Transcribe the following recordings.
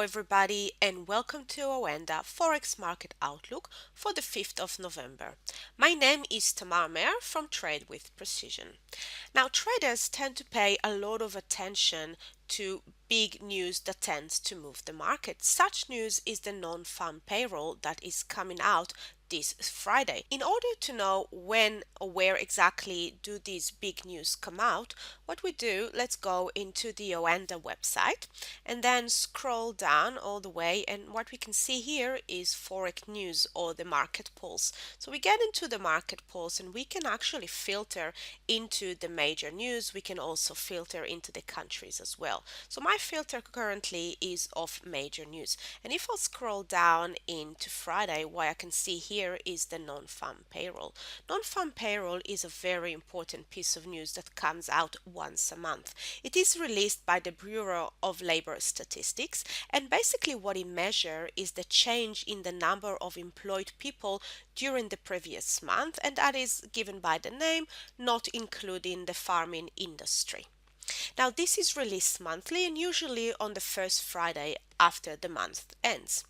everybody, and welcome to OANDA Forex Market Outlook for the 5th of November. My name is Tamar Mehr from Trade with Precision. Now, traders tend to pay a lot of attention to big news that tends to move the market. Such news is the non-farm payroll that is coming out this Friday. In order to know when or where exactly do these big news come out, what we do, let's go into the OANDA website and then scroll down all the way, and what we can see here is Forex news or the market pulse. So we get into the market pulse and we can actually filter into the major news. We can also filter into the countries as well. So my filter currently is of major news, and if I scroll down into Friday, what I can see here is the non-farm payroll. Non-farm payroll is a very important piece of news that comes out once a month. It is released by the Bureau of Labor Statistics, and basically what it measures is the change in the number of employed people during the previous month, and that is given by the name, not including the farming industry. Now, this is released monthly and usually on the first Friday after the month ends.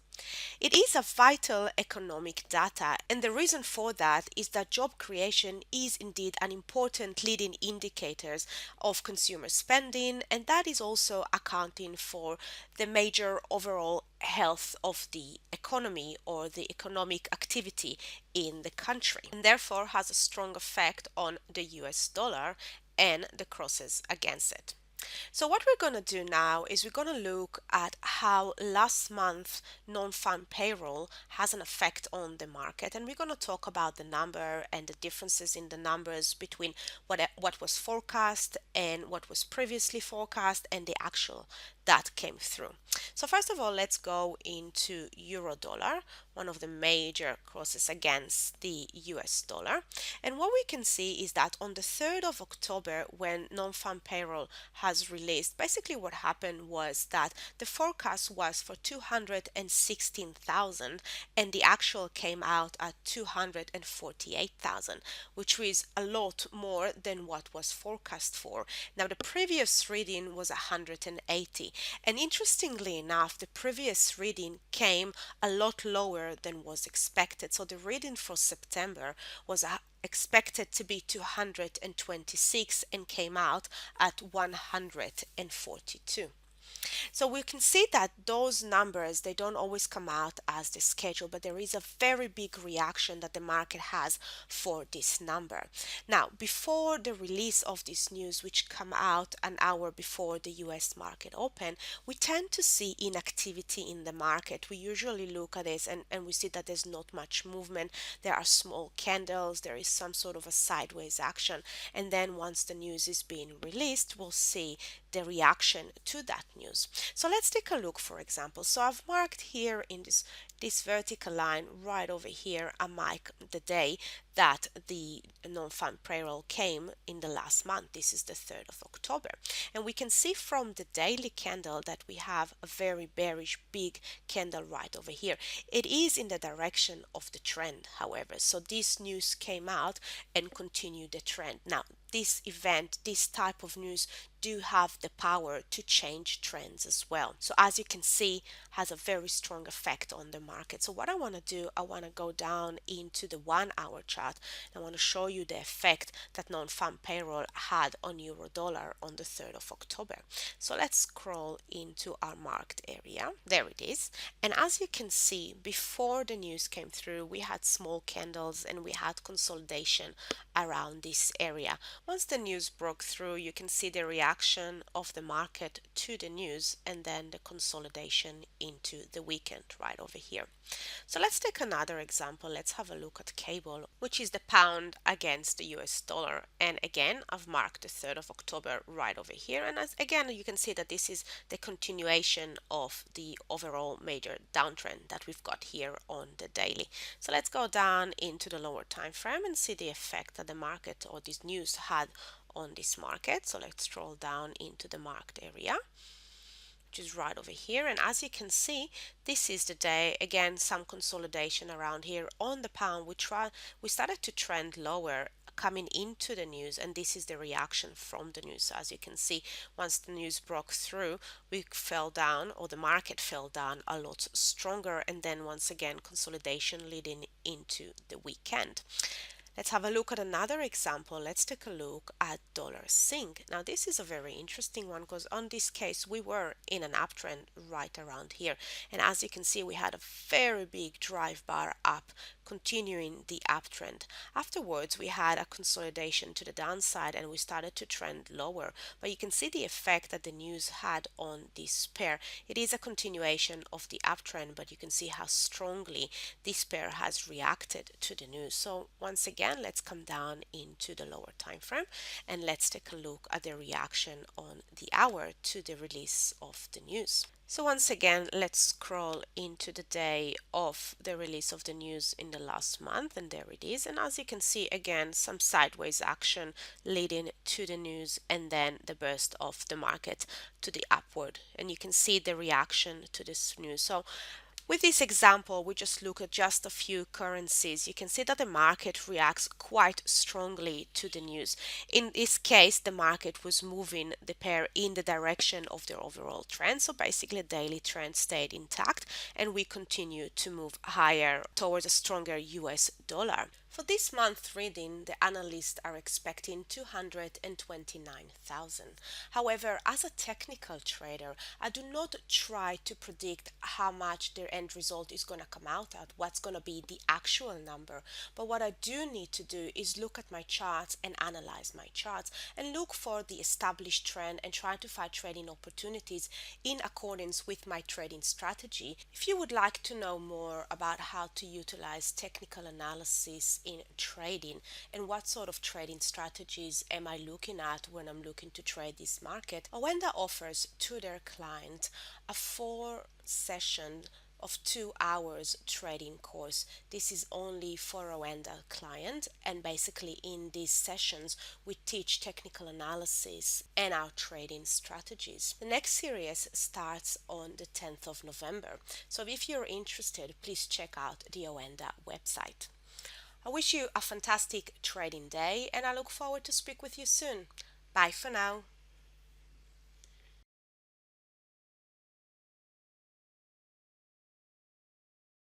It is a vital economic data, and the reason for that is that job creation is indeed an important leading indicator of consumer spending, and that is also accounting for the major overall health of the economy or the economic activity in the country, and therefore has a strong effect on the US dollar and the crosses against it. So what we're going to do now is we're going to look at how last month non-farm payroll has an effect on the market, and we're going to talk about the number and the differences in the numbers between what was forecast and what was previously forecast and the actual that came through. So first of all, let's go into euro dollar, one of the major crosses against the US dollar. And what we can see is that on the 3rd of October, when non-farm payroll has released, basically what happened was that the forecast was for 216,000 and the actual came out at 248,000, which was a lot more than what was forecast for. Now, the previous reading was 180, and interestingly enough, the previous reading came a lot lower than was expected. So the reading for September was expected to be 226 and came out at 142. So we can see that those numbers, they don't always come out as the schedule, but there is a very big reaction that the market has for this number. Now, before the release of this news, which come out an hour before the US market open, we tend to see inactivity in the market. We usually look at this and we see that there's not much movement. There are small candles, there is some sort of a sideways action, and then once the news is being released, we'll see the reaction to that news. So let's take a look, for example. So I've marked here in this vertical line right over here, I mark the day that the non-farm payroll came in the last month. This is the 3rd of October. And we can see from the daily candle that we have a very bearish big candle right over here. It is in the direction of the trend, however. So this news came out and continued the trend. Now, this event, this type of news do have the power to change trends as well. So as you can see, has a very strong effect on the market. So what I want to do, I want to go down into the 1 hour chart. I want to show you the effect that non-farm payroll had on euro dollar on the 3rd of October. So let's scroll into our marked area. There it is. And as you can see, before the news came through, we had small candles and we had consolidation around this area. Once the news broke through, you can see the reaction of the market to the news and then the consolidation into the weekend right over here. So let's take another example. Let's have a look at cable, which is the pound against the US dollar. And again, I've marked the 3rd of October right over here. And as again, you can see that this is the continuation of the overall major downtrend that we've got here on the daily. So let's go down into the lower time frame and see the effect that the market or this news had on this market. So let's scroll down into the marked area, which is right over here. And as you can see, this is the day, again, some consolidation around here on the pound. We started to trend lower coming into the news, and this is the reaction from the news. So as you can see, once the news broke through, we fell down, or the market fell down a lot stronger, and then once again consolidation leading into the weekend. Let's have a look at another example. Let's take a look at dollar sync. Now this is a very interesting one because on this case we were in an uptrend right around here, and as you can see we had a very big drive bar up continuing the uptrend. Afterwards we had a consolidation to the downside and we started to trend lower, but you can see the effect that the news had on this pair. It is a continuation of the uptrend, but you can see how strongly this pair has reacted to the news. So once again, let's come down into the lower time frame and let's take a look at the reaction on the hour to the release of the news. So once again, let's scroll into the day of the release of the news in the last month, and there it is. And as you can see, again, some sideways action leading to the news and then the burst of the market to the upward. And you can see the reaction to this news. So with this example, we just look at just a few currencies. You can see that the market reacts quite strongly to the news. In this case, the market was moving the pair in the direction of their overall trend. So basically, the daily trend stayed intact and we continue to move higher towards a stronger US dollar. For this month reading, the analysts are expecting 229,000. However, as a technical trader, I do not try to predict how much their end result is going to come out at, what's going to be the actual number. But what I do need to do is look at my charts and analyze my charts and look for the established trend and try to find trading opportunities in accordance with my trading strategy. If you would like to know more about how to utilize technical analysis in trading and what sort of trading strategies am I looking at when I'm looking to trade this market, OANDA offers to their client a 4 session of 2 hours trading course. This is only for OANDA client, and basically in these sessions we teach technical analysis and our trading strategies. The next series starts on the 10th of November, so if you're interested, please check out the OANDA website. I wish you a fantastic trading day and I look forward to speak with you soon. Bye for now.